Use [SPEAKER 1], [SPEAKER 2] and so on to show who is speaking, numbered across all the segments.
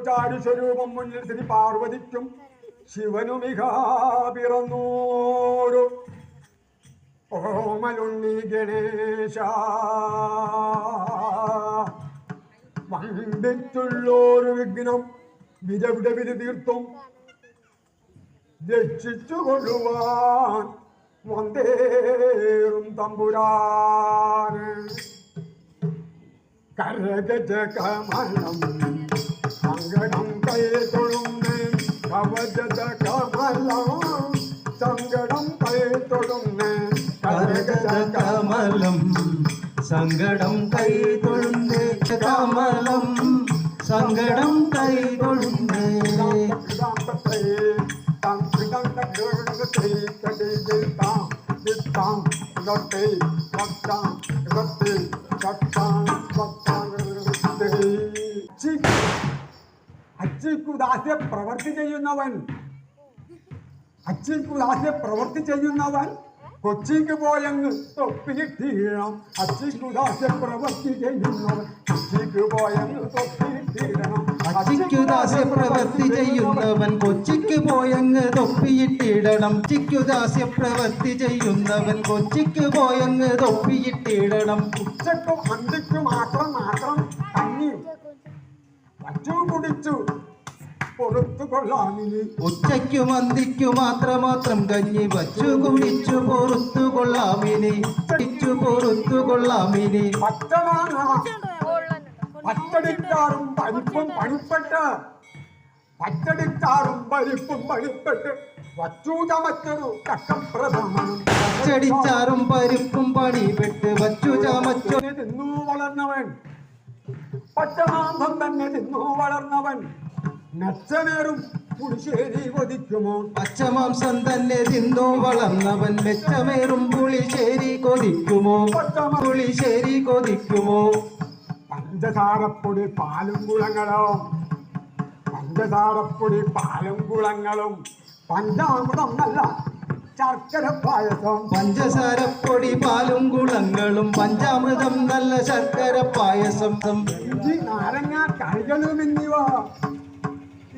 [SPEAKER 1] ചാരുസ്വരൂപം മുന്നിൽ ശ്രീ പാർവതിക്കും ശിവനുമിക പിറന്നോരു ഓമലുണ്ണി ഗണേശ വണ്ടിച്ചുള്ളൊരു വിഘ്നം വിരവിട തീർത്തും രക്ഷിച്ചു കൊള്ളുവാൻ വന്നേറും തമ്പുരാന് കരഗജകമലം സങ്കടം കൈ തൊഴുന്നേ കവചകമലം സങ്കടം കൈ തൊഴുന്നേ
[SPEAKER 2] കരഗജകമലം സങ്കടം കൈ തൊഴുന്നേ കമലം സങ്കടം കൈ തൊഴുന്നേ
[SPEAKER 1] അച്ചിക്കുദാസ്യ പ്രവൃത്തി ചെയ്യുന്നവൻ കൊച്ചിക്ക് പോയങ്ങ് തൊപ്പിയിട്ടീണം അച്ചിക്കുദാസ്യ പ്രവൃത്തി ചെയ്യുന്നവൻ കൊച്ചിക്ക് പോയങ്ങ് തൊപ്പിയിട്ടീരണം
[SPEAKER 2] അച്ചിക്കുദാസ്യ പ്രവൃത്തി ചെയ്യുന്നവൻ കൊച്ചിക്ക് പോയങ്ങ് തൊപ്പിയിട്ടിടണം ചിക്കുദാസ്യ പ്രവൃത്തി ചെയ്യുന്നവൻ കൊച്ചിക്ക് പോയങ്ങ് തൊപ്പിയിട്ടിടണം
[SPEAKER 1] ഉച്ചക്കും അന്തിക്കും മാത്രം കഞ്ഞി വച്ചു കുടിച്ചു പൊറുത്തു കൊള്ളാമിനി
[SPEAKER 2] ഉച്ചയ്ക്കും അന്തിക്കു മാത്രം കഞ്ഞി വച്ചു കുടിച്ചു പൊറുത്തു കൊള്ളാമിനി പൊറുത്തു കൊള്ളാമിനി
[SPEAKER 1] പച്ചടിക്കാറും പരിപ്പും പണിപ്പെട്ട് വച്ചു ചമച്ചൊരു കക്കപ്രഥമൻ
[SPEAKER 2] പച്ചടിച്ചാറും പരിപ്പും പണിപ്പെട്ട് വച്ചു ചമച്ചു
[SPEAKER 1] തിന്നു വളർന്നവൻ പച്ചമാംസം തന്നെ തിന്നു വളർന്നവൻ മെച്ചമേറും പുളിശ്ശേരി കൊതിക്കുമോ
[SPEAKER 2] പച്ചമാംസം തന്നെ തിന്നു വളർന്നവൻ മെച്ചമേറും പുളിശ്ശേരി കൊതിക്കുമോ പുളിശ്ശേരി കൊതിക്കുമോ
[SPEAKER 1] പഞ്ചസാരപ്പൊടി പാലും കുളങ്ങളും പഞ്ചാമൃതം നല്ല ശർക്കര പായസം
[SPEAKER 2] പഞ്ചസാരപ്പൊടി പാലും കുളങ്ങളും പഞ്ചാമൃതം നല്ല ശർക്കര പായസം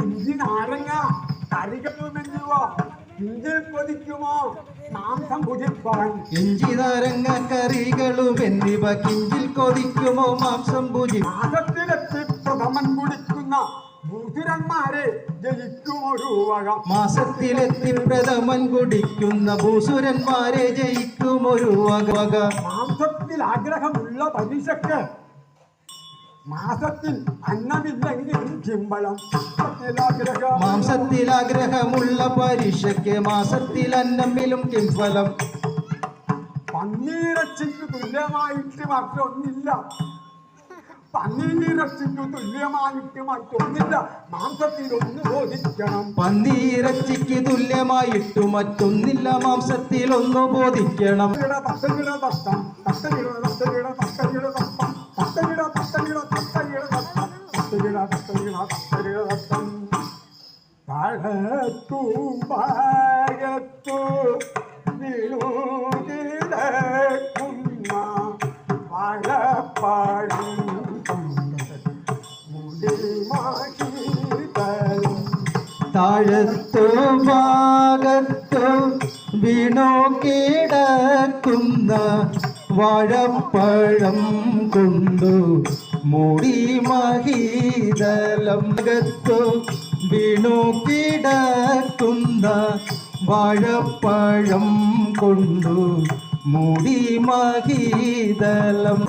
[SPEAKER 1] ഇഞ്ചി നാരങ്ങ കറികളും എന്നിവ കിഞ്ചിൽ കൊതിക്കുമോ മാംസം ഭുജിപ്പാൻ
[SPEAKER 2] ഇഞ്ചി നാരങ്ങ കറികളും എന്നിവ കിഞ്ചിൽ കൊതിക്കുമോ മാംസം
[SPEAKER 1] മാസത്തിലെത്തി പ്രഥമൻ കുടിക്കുന്ന ഭൂസുരന്മാരെ ജയിക്കുമൊരു വക
[SPEAKER 2] മാസത്തിലെത്തി പ്രഥമൻ കുടിക്കുന്ന ഭൂസുരന്മാരെ ജയിക്കുമൊരു വക
[SPEAKER 1] മാംസത്തിൽ ആഗ്രഹമുള്ള പരീക്ഷയ്ക്ക് മാസത്തിൽ അന്നമില്ലെങ്കിലും ചിമ്പളം
[SPEAKER 2] മാംസത്തിൽ ആഗ്രഹമുള്ള പരീക്ഷയ്ക്ക് മാസത്തിൽ അന്നമിലും കിംഫലം
[SPEAKER 1] പന്നീരച്ചിക്ക് തുല്യമായിട്ട് മറ്റൊന്നില്ല മാംസത്തിൽ ഒന്ന് ബോധിക്കണം
[SPEAKER 2] പന്നീരച്ചിക്ക് തുല്യമായിട്ട് മറ്റൊന്നില്ല മാംസത്തിൽ ഒന്ന് ബോധിക്കണം താഴത്തു ഭാഗത്തു വീണോ കിടക്കുന്ന വാഴപ്പഴം കൊണ്ടു മൂടി മഹീതലം അകത്തു വീണു കിടക്കുന്ന വാഴപ്പഴം കൊണ്ടു മൂടി മഹീതലം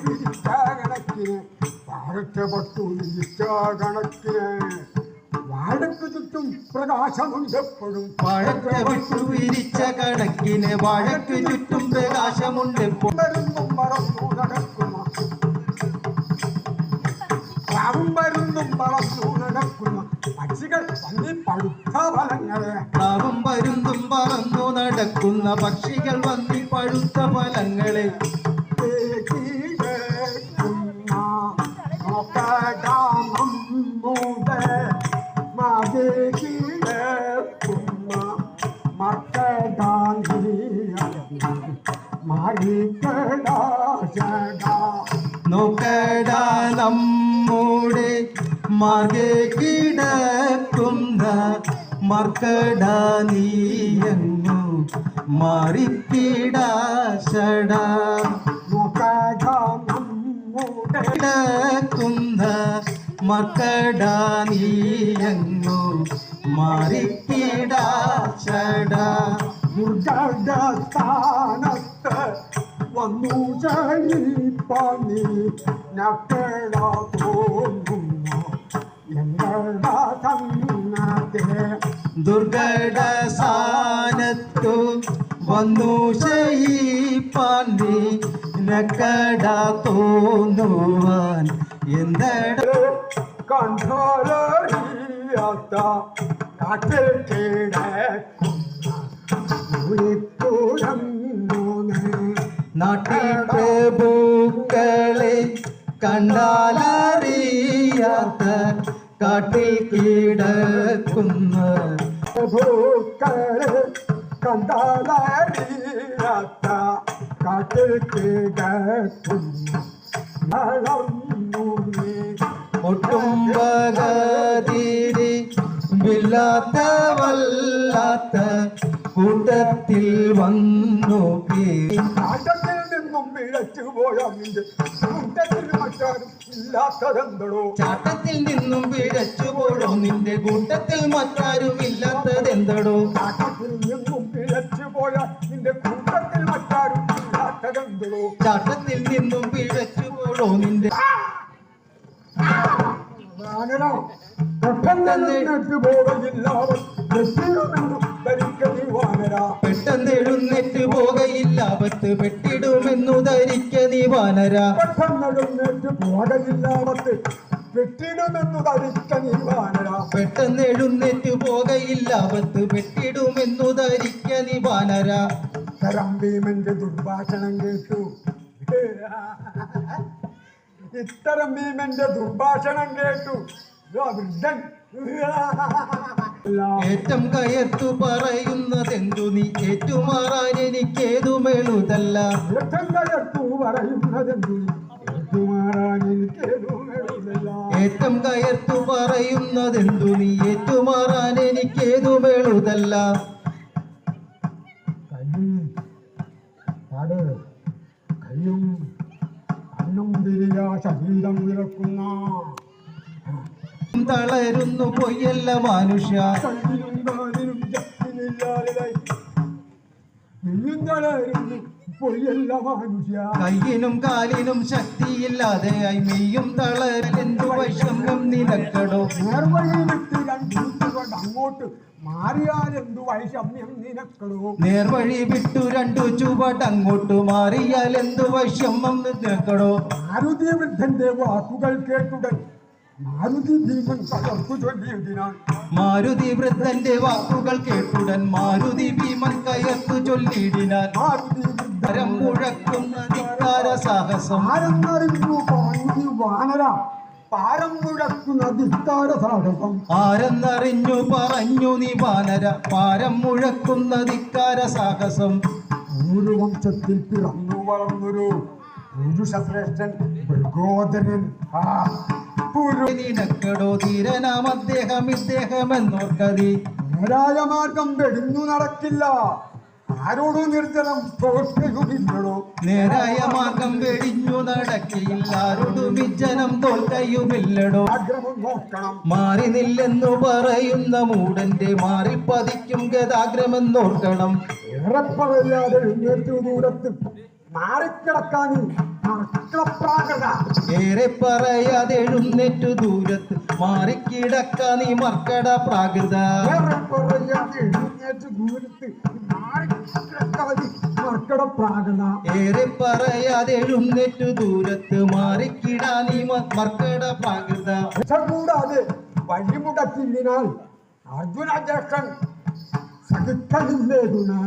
[SPEAKER 1] വാഴയ്ക്ക് ചുറ്റും പ്രകാശമുണ്ടെപ്പോഴും
[SPEAKER 2] വാഴയ്ക്ക് വിട്ടു വിരിച്ച കണക്കിന് വാഴയ്ക്ക് ചുറ്റും പ്രകാശമുണ്ടെപ്പോഴും
[SPEAKER 1] പക്ഷികൾ വന്നി പഴുത്ത ഫലങ്ങളെ
[SPEAKER 2] പ്രാവും പരുന്തും പറന്നു നടക്കുന്ന പക്ഷികൾ വന്നി പഴുത്ത ഫലങ്ങളെ നോക്കടാ നമ്മുടെ മാർഗേ കിടക്കുന്ന മർക്കട നീയങ്ങു മാറിക്കിടാശട കിടക്കുന്ന മർക്കട നീയങ്ങു മാറിക്കിടാശട
[SPEAKER 1] സ്ഥാനത്ത് വന്നു ജയിപ്പാനി നക്കട തോന്നുന്നു ഞങ്ങളുടെ സംഗത്തെ
[SPEAKER 2] ദുർഘട സ്ഥാനത്തു വന്നു ശയിപ്പാൻ നീ നക്കട തോന്നുവാൻ എന്തട
[SPEAKER 1] കണ്ടാലറിയാത്ത കാട്ടിൽ
[SPEAKER 2] നാട്ടിൽ പ്രഭുക്കളെ കണ്ടാലറിയാത്ത കാട്ടിൽ കിടക്കുന്ന
[SPEAKER 1] പ്രഭുക്കളെ കണ്ടാലറിയാത്ത കാട്ടിൽ കിടക്കുന്ന
[SPEAKER 2] ഒട്ടും വകതിരി വില്ലാത്ത വല്ലാത്ത കൂട്ടത്തിൽ വന്നു
[SPEAKER 1] നാട്ടത്തിൽ നിന്നും പിഴച്ചുപോയ നിന്റെ കൂട്ടത്തിൽ മറ്റാരും ഇല്ലാത്തതെന്തടോ
[SPEAKER 2] ചാട്ടത്തിൽ നിന്നും പിഴച്ചുപോഴോ നിന്റെ കൂട്ടത്തിൽ മറ്റാരും ഇല്ലാത്തതെന്തടോ
[SPEAKER 1] നാട്ടത്തിൽ നിന്നും പിഴച്ചുപോയ നിന്റെ കൂട്ടത്തിൽ മറ്റാരും ഇല്ലാത്തതെന്തടോ
[SPEAKER 2] ചാട്ടത്തിൽ നിന്നും പിഴച്ചുപോഴോ നിന്റെ പെട്ടെന്ന് എഴുന്നേറ്റ് പോകയില്ലാവത്ത് പെട്ടിടുമെന്നു ധരിക്ക നീ വാനര പെട്ടെന്ന് എഴുന്നേറ്റ് പോകയില്ലാവത്ത് പെട്ടിടുമെന്നു ധരിക്ക നീ വാനര
[SPEAKER 1] ഭീമന്റെ ദുർഭാഷണം കേട്ടു ഇത്തരം ഭീമന്റെ ദുർഭാഷണം കേട്ടു വൃദ്ധൻ
[SPEAKER 2] ഏറ്റം കയർത്തു പറയുന്നതെന്തു നീ ഏറ്റുമാറാൻ എനിക്കേതുമെഴുതല്ല
[SPEAKER 1] ഏറ്റം കയർത്തു പറയുന്നതെന്തു ഏറ്റുമാറാൻ എനിക്കേതുമെഴുതല്ല
[SPEAKER 2] ഏറ്റം കയർത്തു പറയുന്നതെന്തു നീ ഏറ്റുമാറാൻ എനിക്കേതുമെഴുതല്ല
[SPEAKER 1] കയ്യും കണ്ണും തിരിയാ ശരീരം വിറക്കുന്ന
[SPEAKER 2] തളരുന്നു പൊയ്യല്ല മനുഷ്യ കയ്യിനും കാലിനും ശക്തിയില്ലാതെയായി മെയ്യും തളരെന്തു വൈഷമ്യം നിനക്കടോ
[SPEAKER 1] നേർവഴി വിട്ട് അങ്ങോട്ട് മാറിയാൽ എന്തു വൈഷമ്യം നിനക്കടോ
[SPEAKER 2] നേർവഴി വിട്ടു രണ്ടു ചുവടങ്ങോട്ട് മാറിയാൽ എന്തു വൈഷമ്യം നിനക്കടോ
[SPEAKER 1] മാരുതി വൃദ്ധന്റെ വാക്കുകൾ കേട്ടുടൻ മാരുതി ഭീമൻ കയർത്തു ചൊല്ലിയതിനാൽ
[SPEAKER 2] മാരുതി വൃദ്ധന്റെ വാക്കുകൾ കേട്ടുടൻ മാരുതി ഭീമൻ കയർത്തു ചൊല്ലിയിടിനാൽ
[SPEAKER 1] മാരുതി
[SPEAKER 2] വരം മുഴക്കുന്ന ധിക്കാര സാഹസം
[SPEAKER 1] ആരെന്നറിഞ്ഞു പറഞ്ഞു വാനര പാരം മുഴക്കുന്ന ധിക്കാര സാഹസം
[SPEAKER 2] ആരെന്നറിഞ്ഞു പറഞ്ഞു നീ വാനര പാരം മുഴക്കുന്ന ധിക്കാര സാഹസം
[SPEAKER 1] വംശത്തിൽ പിറന്നു വളർന്നൊരു പുരുഷശ്രേഷ്ഠൻ മൃഗോദരൻ
[SPEAKER 2] നിനക്കടോ ധീരനാം അദ്ദേഹം ഇദ്ദേഹമെന്നോർക്കതി
[SPEAKER 1] നേരായ മാർഗം വെടിഞ്ഞു നടക്കില്ല ആരോടും നിർജ്ജനം തോൽക്കയുമില്ലടോ
[SPEAKER 2] നേരായ മാർഗം വെടിഞ്ഞു നടക്കില്ല ആരോടും വിജനം തോൽക്കയുമില്ലടോ
[SPEAKER 1] ആഗ്രഹം നോക്കണം
[SPEAKER 2] മാറി നില്ലെന്നു പറയുന്ന മൂടന്റെ മാറി പതിക്കും ഗതാഗ്രമെന്നോർക്കണം
[SPEAKER 1] ഏറെ പറയാതെ എഴുന്നേറ്റു ദൂരത്ത് മാറിക്കിടക്കാനും
[SPEAKER 2] ഏറെ പറയാതെ എഴുന്നേറ്റു ദൂരത്ത് മാറിക്കിടക്കാ നീ മർക്കട പ്രാകൃത
[SPEAKER 1] ഏറെ പറയാതെ എഴുന്നേറ്റ് ദൂരത്ത് മർക്കട പ്രാകൃത
[SPEAKER 2] ഏറെ പറയാതെ എഴുന്നേറ്റു ദൂരത്ത് മാറിക്കിടാ നീ മർക്കട പ്രാകൃത
[SPEAKER 1] കൂടാതെ വഴിമുടക്കിനാൽ അർജുന ജ്യേഷ്ഠൻ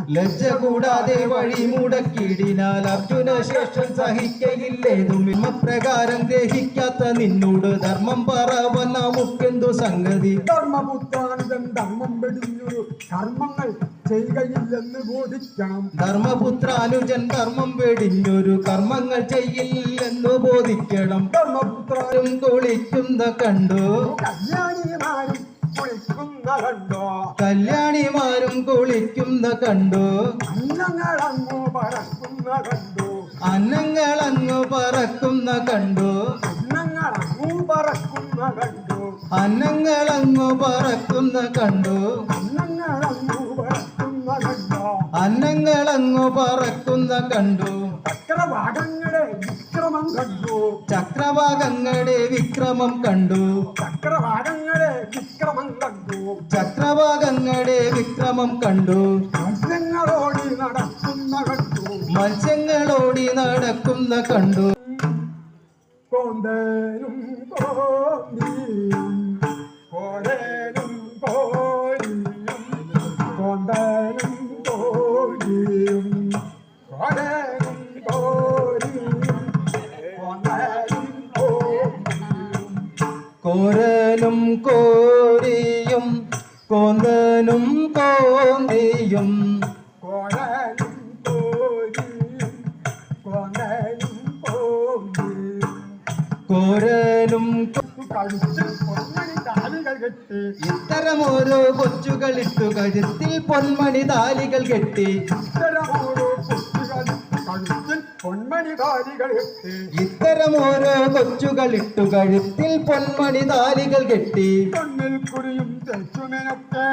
[SPEAKER 2] ലജ്ജ കൂടാതെ വഴി മുടക്കിടിനാൽ അർജുന ശേഷം സഹിക്കയില്ലേതും പ്രകാരം ഗ്രഹിക്കാത്ത നിന്നോട് ധർമ്മം പറവൻ നമുക്കെന്തു സംഗതി
[SPEAKER 1] ധർമ്മപുത്രാനുജൻ ധർമ്മം വെടിഞ്ഞൊരു കർമ്മങ്ങൾ ചെയ്യുകയില്ലെന്ന് ബോധിക്കണം
[SPEAKER 2] ധർമ്മപുത്രാനുജൻ ധർമ്മം വെടിഞ്ഞൊരു കർമ്മങ്ങൾ ചെയ്യില്ലെന്ന് ബോധിക്കണം
[SPEAKER 1] ധർമ്മപുത്രാനും
[SPEAKER 2] കുളിക്കുന്ന കണ്ടു
[SPEAKER 1] കല്യാണിമാരും കുളിക്കുന്ന കണ്ടോ
[SPEAKER 2] കല്യാണിമാരും കുളിക്കുന്ന കണ്ടു
[SPEAKER 1] അന്നങ്ങളങ്ങു പറക്കുന്ന കണ്ടു
[SPEAKER 2] അന്നങ്ങളങ്ങു പറക്കുന്ന കണ്ടു
[SPEAKER 1] അന്നങ്ങളങ്ങു പറക്കുന്ന കണ്ടു
[SPEAKER 2] അന്നങ്ങളങ്ങു പറക്കുന്ന കണ്ടു
[SPEAKER 1] അന്നങ്ങളങ്ങു പറക്കുന്ന കണ്ടോ
[SPEAKER 2] അന്നങ്ങളങ്ങു പറക്കുന്ന കണ്ടു
[SPEAKER 1] ചക്രവാകങ്ങളുടെ വിക്രമം കണ്ടു
[SPEAKER 2] ചക്രവാകങ്ങളുടെ വിക്രമം കണ്ടു
[SPEAKER 1] ചക്രവാകങ്ങളുടെ വിക്രമം കണ്ടു
[SPEAKER 2] ചക്രവാകങ്ങളുടെ വിക്രമം കണ്ടു
[SPEAKER 1] മത്സ്യങ്ങളോടി നടക്കുന്ന കണ്ടു
[SPEAKER 2] മത്സ്യങ്ങളോടി നടക്കുന്ന കണ്ടു
[SPEAKER 1] കോന്തേനും കോന്നിയും കോരേനും കോരിയും കോന്തേനും കോരിയും കോരേനും കോരിയും കോന്തേനും കോരിയും
[SPEAKER 2] കോരനും കോരിയും കോന്തനും കോന്തിയും
[SPEAKER 1] കോരേനും കോരിയും കോന്തേനും കോരിയും
[SPEAKER 2] കോരനും
[SPEAKER 1] കഴുത്തിൽ പൊന്മണി താലികൾ കെട്ടി
[SPEAKER 2] ഇത്തരമോരോ കൊച്ചുകളിട്ടു കഴുത്തിൽ പൊന്മണി താലികൾ കെട്ടി
[SPEAKER 1] ഇത്തരമോരോ കുട്ടികൾ കഴുത്തിൽ പൊന്മണി താലികൾ കെട്ടി
[SPEAKER 2] ഇത്തരമോരോ കൊച്ചുകളിട്ടു കഴുത്തിൽ പൊന്മണി താലികൾ കെട്ടി
[SPEAKER 1] കണ്ണിൽ കുറിയും തെച്ചുമിനൊക്കെ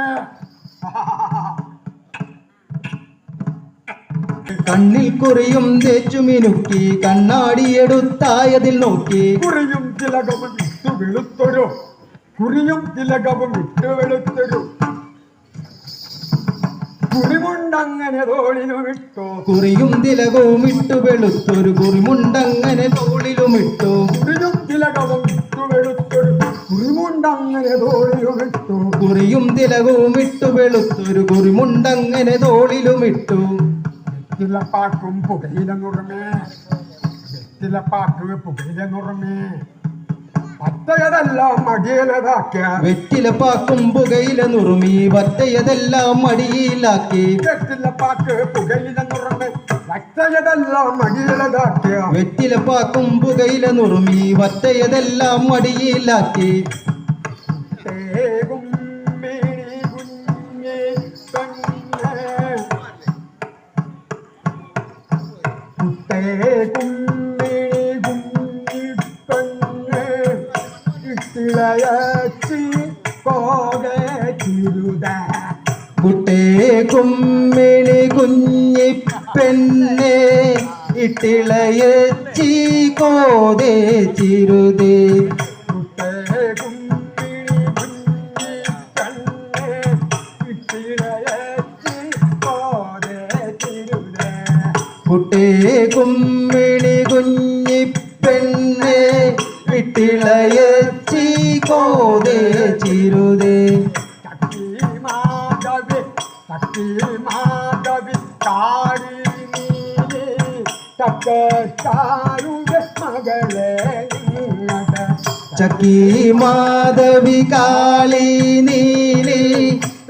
[SPEAKER 2] കണ്ണിൽ കുറിയും തേച്ചു മിനുക്കി കണ്ണാടിയെടുത്തായതിൽ നോക്കി
[SPEAKER 1] കുറിയും തിലകവും ഇട്ടു വെളുത്തൊരു കുറിയും തിലകവും ഇട്ടു വെളുത്തൊരു കുറിമുണ്ടങ്ങനെ തോളിനു വിട്ടു
[SPEAKER 2] കുറിയും തിലകവും ഇട്ടു വെളുത്തൊരു കുറിമുണ്ടങ്ങനെ തോളിലുമിട്ടു
[SPEAKER 1] കുറിയും തിലകവും ഇട്ടു വെളുത്തൊരു കുറിമുണ്ടങ്ങനെ തോളിനു വിട്ടു
[SPEAKER 2] കുറിയും തിലകവും ഇട്ടു വെളുത്തൊരു കുറിമുണ്ടങ്ങനെ തോളിലുമിട്ടു
[SPEAKER 1] വെറ്റിലപ്പാക്കും പുകയില നുറമേ വെറ്റിലപ്പാക്ക് പുകയില നുറമേ പത്തയതെല്ലാം മടിയലതാക്കിയ
[SPEAKER 2] വെറ്റിലപ്പാക്കും പുകയില നുറുമി വറ്റയതെല്ലാം മടിയിലാക്കി
[SPEAKER 1] വെറ്റിലപ്പാക്ക് പുകയില നുറമേ പത്തയതെല്ലാം മടിയലതാക്കിയ
[SPEAKER 2] വെറ്റിലപ്പാക്കും പുകയില നുറുമി വറ്റയതെല്ലാം മടിയിലാക്കി
[SPEAKER 1] തേകും മിഴി കുഞ്ഞേ കണ്ണേ തേകും മിഴി കുഞ്ഞി കണ്ണേ ഇട്ടിളയച്ചി പോകെ ചിരുത
[SPEAKER 2] കുട്ടേ കുമ്മിണി കുഞ്ഞി പെണ്ണെ ഇട്ടിളയച്ചി കോതേ ചിരുതേ
[SPEAKER 1] തേകും മിഴി കുഞ്ഞി കണ്ണേ ഇട്ടിളയച്ചി പോകെ ചിരുത
[SPEAKER 2] കുട്ടേ കുമ്മിണി കുഞ്ഞി പെണ്ണെ ഇട്ടിളയച്ചി കോതേ ചിരുതേ
[SPEAKER 1] ശക്തി മാധവി കാടി നീലേ ചക്കാരുടെ മകളെ നിങ്ങളുടെ
[SPEAKER 2] ചക്കി മാധവി കാളി നീലി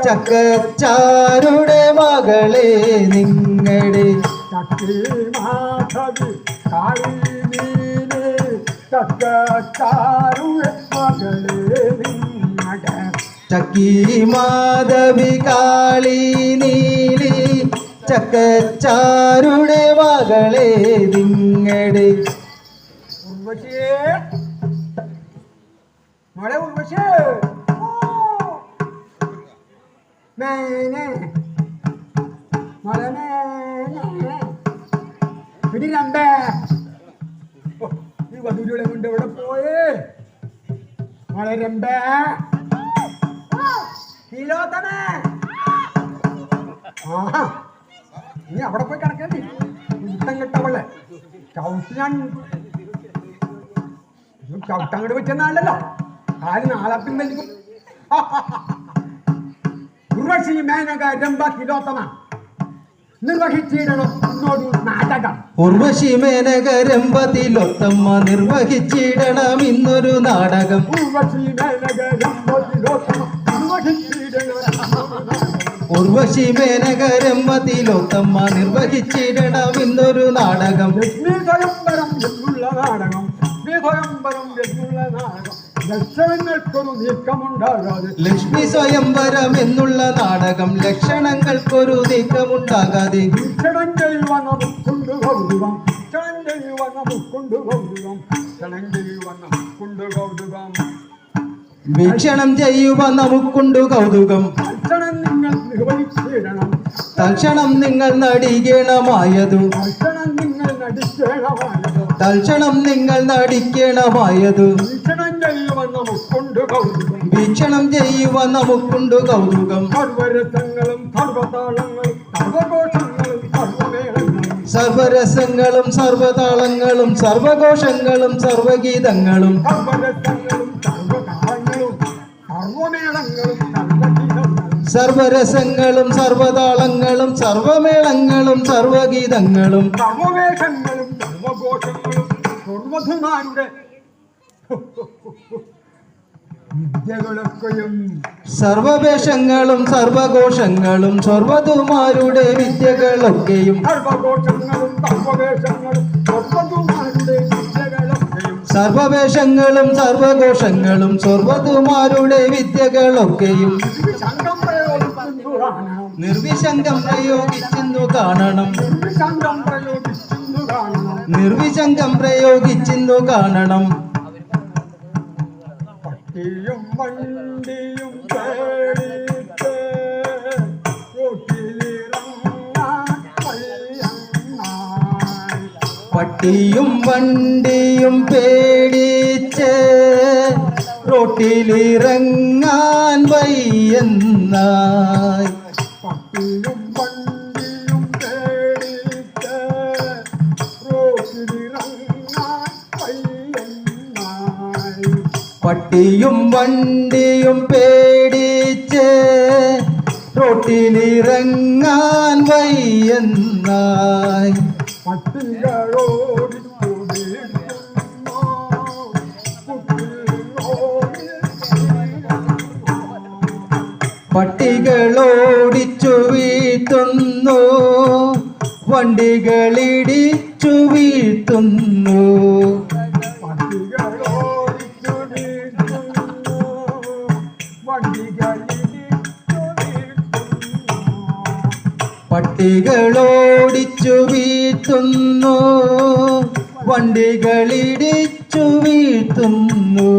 [SPEAKER 2] ചക്കച്ചാരുടെ മകളെ നിങ്ങളുടെ
[SPEAKER 1] ശക്തി മാധവി കാളി നീലേ ചക്കാരുടെ മകളെ നിങ്ങളുടെ
[SPEAKER 2] ചക്കി മാധവി കാളി നീലി ചക്കച്ചാരുടെ മകളെ നിങ്ങളുടെ
[SPEAKER 1] ഉർവശിയേ മോളെ ഉർവശി മേനെ മോളെ മേനെ പിടി രമ്പേ ഈ വധുരികളെ കൊണ്ട് ഇവിടെ പോയേ മോളെ രമ്പേ കിലോത്തമേ ആഹാ നീ അവിടെ പോയി കിടക്കണ്ടി കുത്തം കെട്ടവളെ ചവിട്ടിനാൻ ചവിട്ടങ്ങോട്ട് വെച്ചെന്നാണല്ലോ കാല് നാളപ്പിൻ നൽകും ഉർവശി മേനക രംഭ തിലോത്തമ നിർവഹിച്ചിടണം എന്നോട് നാടകം
[SPEAKER 2] ഉർവശി മേനക രംഭത്തിലൊത്തമ്മ നിർവഹിച്ചിടണം ഇന്നൊരു നാടകം
[SPEAKER 1] ഉർവശി മേനക രംഭ തിലോത്തമ
[SPEAKER 2] ഉർവശി മേനക രംഭത്തിലൊത്തമ്മ നിർവഹിച്ചിടണം ഇന്നൊരു നാടകം
[SPEAKER 1] ലക്ഷ്മി സ്വയംവരം എന്നുള്ള നാടകം ലക്ഷ്മി സ്വയംവരം എന്നുള്ള നാടകം ലക്ഷണങ്ങൾക്കൊരു നീക്കമുണ്ടാകാതെ
[SPEAKER 2] ലക്ഷ്മി സ്വയംവരം എന്നുള്ള നാടകം ലക്ഷണങ്ങൾക്കൊരു നീക്കമുണ്ടാകാതെ
[SPEAKER 1] വീക്ഷണം ചെയ്യുവാൻ നമുക്കുണ്ട് കൗതുകം വീക്ഷണം ചെയ്യുവാൻ നമുക്കുണ്ട് കൗതുകം വീക്ഷണം ചെയ്യുവാൻ നമുക്കുണ്ട് കൗതുകം
[SPEAKER 2] വീക്ഷണം ചെയ്യുവാൻ നമുക്കുണ്ട് കൗതുകം
[SPEAKER 1] തൽക്ഷണം നിങ്ങൾ നിർവഹിച്ചിടണം
[SPEAKER 2] തൽക്ഷണം നിങ്ങൾ നടികേണമായതു
[SPEAKER 1] തൽക്ഷണം നിങ്ങൾ നടിക്കേണമായത്
[SPEAKER 2] തൽക്ഷണം നിങ്ങൾ നടിക്കണമായതു
[SPEAKER 1] വീക്ഷണം ചെയ്യുവാൻ നമുക്കുണ്ട് കൗതുകം
[SPEAKER 2] വീക്ഷണം ചെയ്യുവാൻ നമുക്കുണ്ട് കൗതുകം
[SPEAKER 1] സർവരസങ്ങളും സർവതാളങ്ങളും സർവഘോഷങ്ങളും സർവമേളങ്ങളും
[SPEAKER 2] സർവരസങ്ങളും സർവതാളങ്ങളും സർവഘോഷങ്ങളും സർവഗീതങ്ങളും
[SPEAKER 1] സർവരസങ്ങളും സർവതാളങ്ങളും സർവമേളങ്ങളും സർവഗീതങ്ങളും
[SPEAKER 2] സർവരസങ്ങളും സർവതാളങ്ങളും സർവമേളങ്ങളും സർവഗീതങ്ങളും
[SPEAKER 1] സർവവേഷങ്ങളും സർവഘോഷങ്ങളും സർവധുമാരുടെ വിദ്യകളൊക്കെയും
[SPEAKER 2] സർവവേഷങ്ങളും സർവഘോഷങ്ങളും സർവതുമാരുടെ വിദ്യകളൊക്കെയും
[SPEAKER 1] സർവഘോഷങ്ങളും സർവവേഷങ്ങളും സർവധുമാരുടെ വിദ്യകളൊക്കെയും
[SPEAKER 2] സർവവേഷങ്ങളും സർവഘോഷങ്ങളും സർവതുമാരുടെ വിദ്യകളൊക്കെയും
[SPEAKER 1] സംഘം പ്രയോഗിക്കുന്നു കാണണം
[SPEAKER 2] നിർവിശങ്കം പ്രയോഗിച്ചെന്നു കാണണം
[SPEAKER 1] സംഘം പ്രയോഗിക്കുന്നു കാണണം
[SPEAKER 2] നിർവിശങ്കം പ്രയോഗിച്ചെന്നു കാണണം
[SPEAKER 1] പട്ടിയും വണ്ടിയും പേടിച്ച് റോട്ടിലിറങ്ങാൻ വയ്യന്നായി.
[SPEAKER 2] പട്ടിയും വണ്ടിയും പേടിച്ച് റോട്ടിലിറങ്ങാൻ വയ്യെന്നായി
[SPEAKER 1] പട്ടിയും വണ്ടിയും പേടിച്ച് റോട്ടിലിറങ്ങാൻ വയ്യന്നായി.
[SPEAKER 2] പട്ടിയും വണ്ടിയും പേടിച്ച് റോട്ടിലിറങ്ങാൻ വയ്യെന്നായി
[SPEAKER 1] പട്ടികളോടിച്ചു വീഴ്ത്തുന്നു
[SPEAKER 2] പട്ടികളോടിച്ചു വീഴ്ത്തുന്നു വണ്ടികളിടിച്ചു വീഴ്ത്തുന്നു
[SPEAKER 1] പട്ടികളോടിച്ചു വീഴ്ത്തുന്നു വണ്ടികളിടിച്ചു വീഴ്ത്തുന്നു.
[SPEAKER 2] പട്ടികളോടിച്ചു വീഴ്ത്തുന്നു വണ്ടികളിടിച്ചു വീഴ്ത്തുന്നു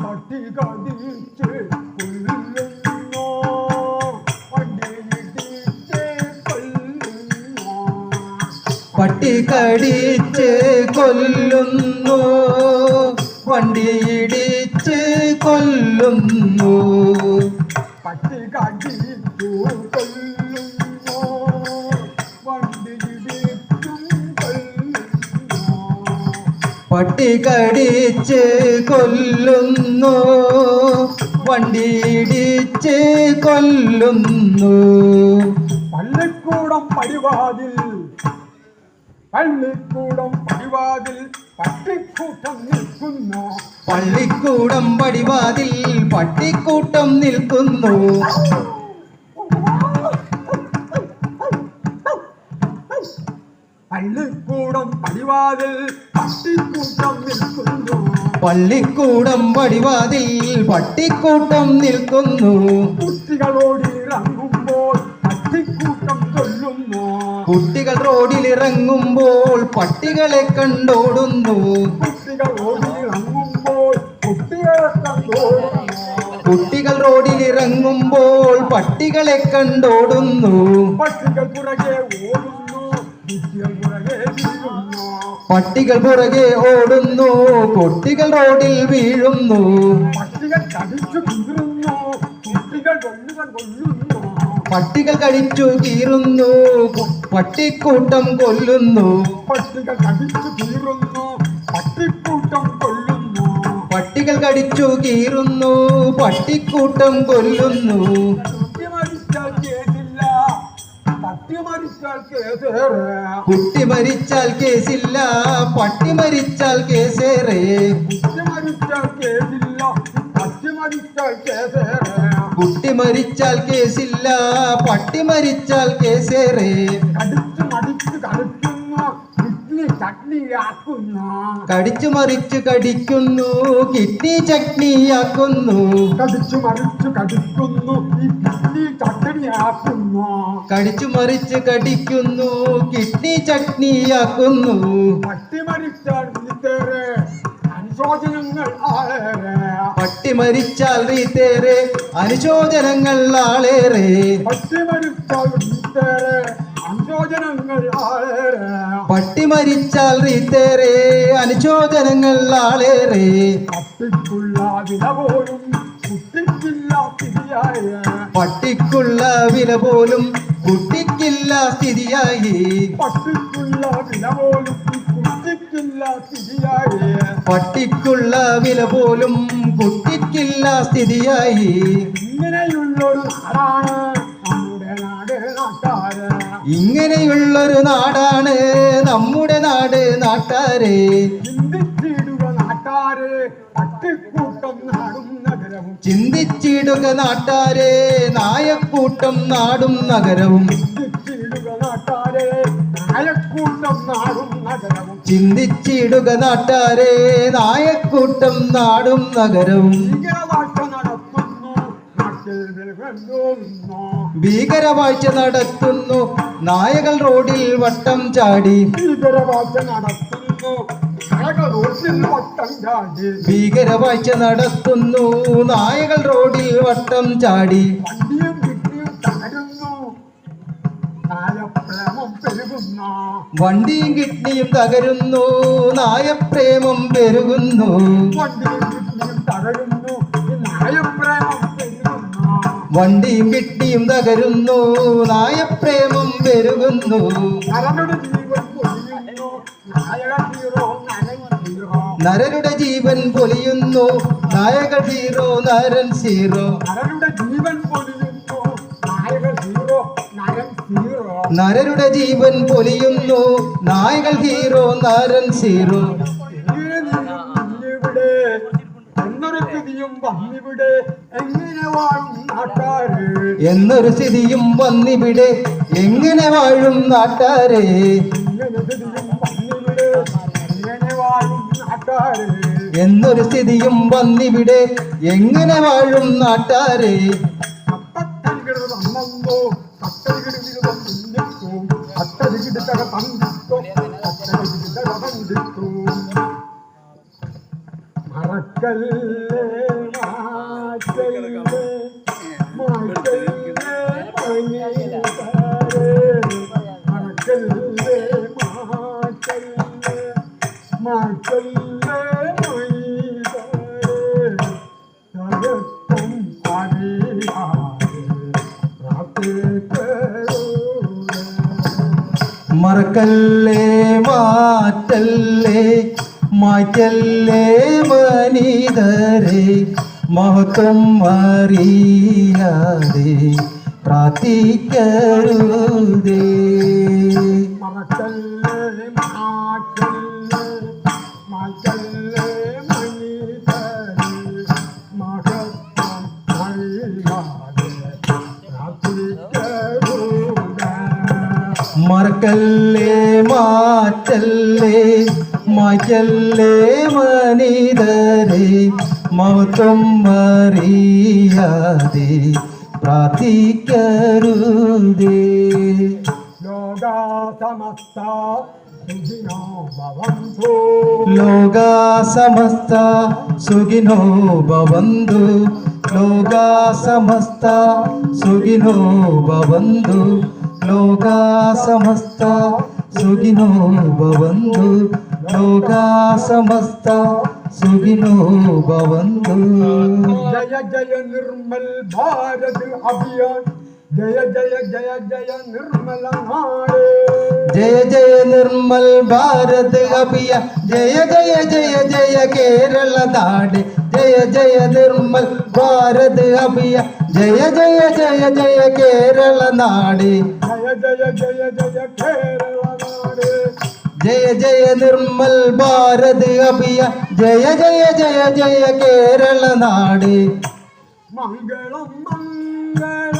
[SPEAKER 1] പട്ടി കടിച്ച് കൊല്ലുന്നു വണ്ടിയിടിച്ച് കൊല്ലുന്നു.
[SPEAKER 2] പട്ടി കടിച്ച് കൊല്ലുന്നു വണ്ടിയിടിച്ച് കൊല്ലുന്നു
[SPEAKER 1] പട്ടി കടിച്ചു കൊല്ലുന്നു വണ്ടിയിടിച്ചും കൊല്ലുന്നു.
[SPEAKER 2] പട്ടി കടിച്ച് കൊല്ലുന്നു വണ്ടിയിടിച്ച് കൊല്ലുന്നു
[SPEAKER 1] പള്ളിക്കൂടം പടിവാതിൽ പട്ടിക്കൂട്ടം നിൽക്കുന്നു.
[SPEAKER 2] പള്ളിക്കൂടം പടിവാതിൽ പട്ടിക്കൂട്ടം നിൽക്കുന്നു
[SPEAKER 1] പള്ളിക്കൂടം പടിവാതിൽ പട്ടിക്കൂട്ടം നിൽക്കുന്നു.
[SPEAKER 2] പള്ളിക്കൂടം പടിവാതിൽ പട്ടിക്കൂട്ടം നിൽക്കുന്നു
[SPEAKER 1] കുട്ടികളോടിറങ്ങുമ്പോൾ പട്ടിക്കൂട്ടം കൊല്ലുന്നു.
[SPEAKER 2] കുട്ടികൾ റോഡിലിറങ്ങുമ്പോൾ പട്ടികളെ കണ്ടോടുന്നു
[SPEAKER 1] കുട്ടികളോടിറങ്ങുമ്പോൾ കുട്ടികളെ കണ്ടോടുന്നു.
[SPEAKER 2] കുട്ടികൾ റോഡിലിറങ്ങുമ്പോൾ പട്ടികളെ കണ്ടോടുന്നു
[SPEAKER 1] പട്ടികൾ പുറകെ ഓടുന്നു കുട്ടികൾ പുറകെ വീഴുന്നു.
[SPEAKER 2] പട്ടികൾ പുറകെ ഓടുന്നു കുട്ടികൾ റോഡിൽ വീഴുന്നു
[SPEAKER 1] പട്ടികൾ കടിച്ചു കീറുന്നു കുട്ടികൾ കൊല്ലുന്നു.
[SPEAKER 2] പട്ടികൾ കടിച്ചു കീറുന്നു പട്ടിക്കൂട്ടം കൊല്ലുന്നു
[SPEAKER 1] പട്ടികൾ കടിച്ചു കീറുന്നു പട്ടിക്കൂട്ടം കൊല്ലുന്നു.
[SPEAKER 2] പട്ടികൾ കടിച്ചു കീറുന്നു പട്ടിക്കൂട്ടം കൊല്ലുന്നു
[SPEAKER 1] കുട്ടിമരിച്ചാൽ കേസില്ല പട്ടിമരിച്ചാൽ കേസേറെ.
[SPEAKER 2] കുട്ടി മരിച്ചാൽ കേസില്ല പട്ടി മരിച്ചാൽ കേസേറെ
[SPEAKER 1] കുട്ടിമരിച്ചാൽ കേസില്ല പട്ടിമരിച്ചാൽ കേസേറെ.
[SPEAKER 2] കുട്ടി മരിച്ചാൽ കേസില്ല പട്ടി മരിച്ചാൽ കേസേറെ
[SPEAKER 1] കടിച്ചു മടിച്ചു കളിക്കുന്നു കിഡ്നി ചട്നിയാക്കുന്ന
[SPEAKER 2] കടിച്ചു മറിച്ച് കടിക്കുന്നു കിഡ്നി ചട്നിയാക്കുന്നു
[SPEAKER 1] കടിച്ചു മറിച്ചു കടിക്കുന്നു ഈ കിഡ്നി ചട്നിയാക്കുന്നു
[SPEAKER 2] കടിച്ചു മറിച്ച് കടിക്കുന്നു കിഡ്നി ചട്നിയാക്കുന്നു
[SPEAKER 1] പട്ടിമരിച്ചാൽ വീട്ടേറെ അനുശോചനങ്ങൾ ആളേറെ
[SPEAKER 2] പട്ടിമരിച്ചാൽ റീത്തേറെ അനുശോചനങ്ങൾ ആളേറെ
[SPEAKER 1] പട്ടിമരിച്ചാൽ വീട്ടേറെ അനുശോചനങ്ങൾ ആളേറെ
[SPEAKER 2] പട്ടിമരിച്ചാൽ റീത്തേറെ അനുശോചനങ്ങൾ ആളേറെ
[SPEAKER 1] പട്ടിക്കുള്ള വില പോലും കുട്ടിക്കില്ല സ്ഥിതിയായ
[SPEAKER 2] പട്ടിക്കുള്ള വില പോലും കുട്ടിക്കില്ല സ്ഥിതിയായി
[SPEAKER 1] പട്ടിക്കുള്ള വില പോലും കുട്ടിക്കില്ല സ്ഥിതിയായ
[SPEAKER 2] പട്ടിക്കുള്ള വില പോലും കുട്ടിക്കില്ല സ്ഥിതിയായി
[SPEAKER 1] ഇങ്ങനെയുള്ളൊരു നാടാണ് നമ്മുടെ നാട് നാട്ടാര്
[SPEAKER 2] ഇങ്ങനെയുള്ളൊരു നാടാണ് നമ്മുടെ നാട് നാട്ടാരെ
[SPEAKER 1] ചിന്തിച്ചിടുക നാട്ടാര് പട്ടിക്കൂട്ടം നാടും നഗരവും
[SPEAKER 2] ചിന്തിച്ചിടുക നാട്ടാരെ നായക്കൂട്ടം നാടും നഗരവും
[SPEAKER 1] ചിന്തിച്ചിടുക നാട്ടാര് നായക്കൂട്ടം നാടും നഗരവും
[SPEAKER 2] ചിന്തിച്ചിടുക നാട്ടാരെ നായക്കൂട്ടം നാടും നഗരവും
[SPEAKER 1] ഭീകരവാഴ്ച നടത്തുന്നു നാട്ടിൽ വിലകുന്നു
[SPEAKER 2] ഭീകരവാഴ്ച നടത്തുന്നു നായകൾ റോഡിൽ വട്ടം ചാടി
[SPEAKER 1] ഭീകരവാഴ്ച നടത്തുന്നു നായകൾ റോഡിൽ വട്ടം ചാടി
[SPEAKER 2] ഭീകരവാഴ്ച നടത്തുന്നു നായകൾ റോഡിൽ വട്ടം ചാടി
[SPEAKER 1] വണ്ടിയും കിട്ടിയും തകരുന്നു നായപ്രേമം പെരുകുന്ന
[SPEAKER 2] വണ്ടിയും കിഡ്നിയും തകരുന്നു നായപ്രേമം പെരുകുന്നു
[SPEAKER 1] വണ്ടിയും കിട്ടിയും തകരുന്നു നായപ്രേമം പെരുകുന്ന
[SPEAKER 2] വണ്ടിയും കിഡ്നിയും തകരുന്നു നായപ്രേമം പെരുകുന്നു
[SPEAKER 1] നരരുടെ ജീവൻ പൊലിയുന്നു നായകൻ ഹീറോ നരൻ ഹീറോ
[SPEAKER 2] നരരുടെ ജീവൻ പൊലിയുന്നു നായകൾ ഹീറോ നരൻ ഹീറോ
[SPEAKER 1] നരരുടെ ജീവൻ പൊലിയുന്നു നായകൾ ഹീറോ നരൻ ഹീറോ ഇവിടെ എന്നൊരു സ്ഥിതിയും വന്നിവിടെ എങ്ങനെ വാഴും നാട്ടാര്
[SPEAKER 2] എന്നൊരു സ്ഥിതിയും വന്നിവിടെ എങ്ങനെ വാഴും നാട്ടാരെ
[SPEAKER 1] ഇങ്ങനെ സ്ഥിതിയും വന്നിവിടെ എങ്ങനെ വാഴും നാട്ടാര്
[SPEAKER 2] എന്നൊരു സ്ഥിതിയും വന്നിവിടെ എങ്ങനെ വാഴും നാട്ടാരെ
[SPEAKER 1] അത്തരികിട തന്നോ അത്തരികിട തന്നിട്ടോ അത്തരികിട തന്നിട്ടോ അത്തരികിട തന്നിട്ടോ മറക്കല്ലേ മാറ്റല്ലേ മാറ്റല്ലേ മണിതാരേ മറക്കല്ലേ മാറ്റല്ലേ മാറ്റല്ലേ മണിതാരേ സകത്തും അറിയാതെ പ്രാർത്ഥിക്കരുതേ
[SPEAKER 2] മറക്കല്ലേ മാറ്റല്ലേ മാറ്റല്ലേ മനിതരെ മഹത്വം അറിയാതെ പ്രാർത്ഥിക്കരുതേ
[SPEAKER 1] മറക്കല്ലേ മാറ്റല്ലേ മാറ്റല്ലേ മണിതരെ മഹത്വം അറിയാതെ പ്രാർത്ഥിക്കരുതേ
[SPEAKER 2] മറക്കല്ലേ മാറ്റല്ലേ മാറ്റല്ലേ മനിതരെ മഹത്വം അറിയാതെ പ്രാർത്ഥിക്കരുതേ
[SPEAKER 1] ലോകാസമസ്ത സുഖിനോ ഭവന്തു
[SPEAKER 2] ലോകാ സമസ്ത സുഖിനോ ഭവന്തു ലോകാ സമസ്ത സുഖിനോ ഭവന്തു ലോകാ സമസ്ത സുഖിനോ ഭവന്തു ലോകാ സമസ്ത സുഖിനോ ഭവന്തു
[SPEAKER 1] ജയ ജയ നിർമ്മൽ ഭാരത് അഭിയാൻ ജയ ജയ ജയ ജയ നിർമ്മല നാട്
[SPEAKER 2] ജയ ജയ നിർമ്മൽ ഭാരത് അഭിയാൻ ജയ ജയ ജയ ജയ കേരള നാട് ജയ ജയ നിർമ്മൽ ഭാരത് അഭിയാൻ ജയ ജയ ജയ ജയ കേരള നാട്
[SPEAKER 1] ജയ ജയ ജയ ജയ കേരള നാട്
[SPEAKER 2] ജയ ജയ നിർമ്മൽ ഭാരത് അഭിയാൻ ജയ ജയ ജയ ജയ കേരള നാട്
[SPEAKER 1] മംഗളം മംഗളം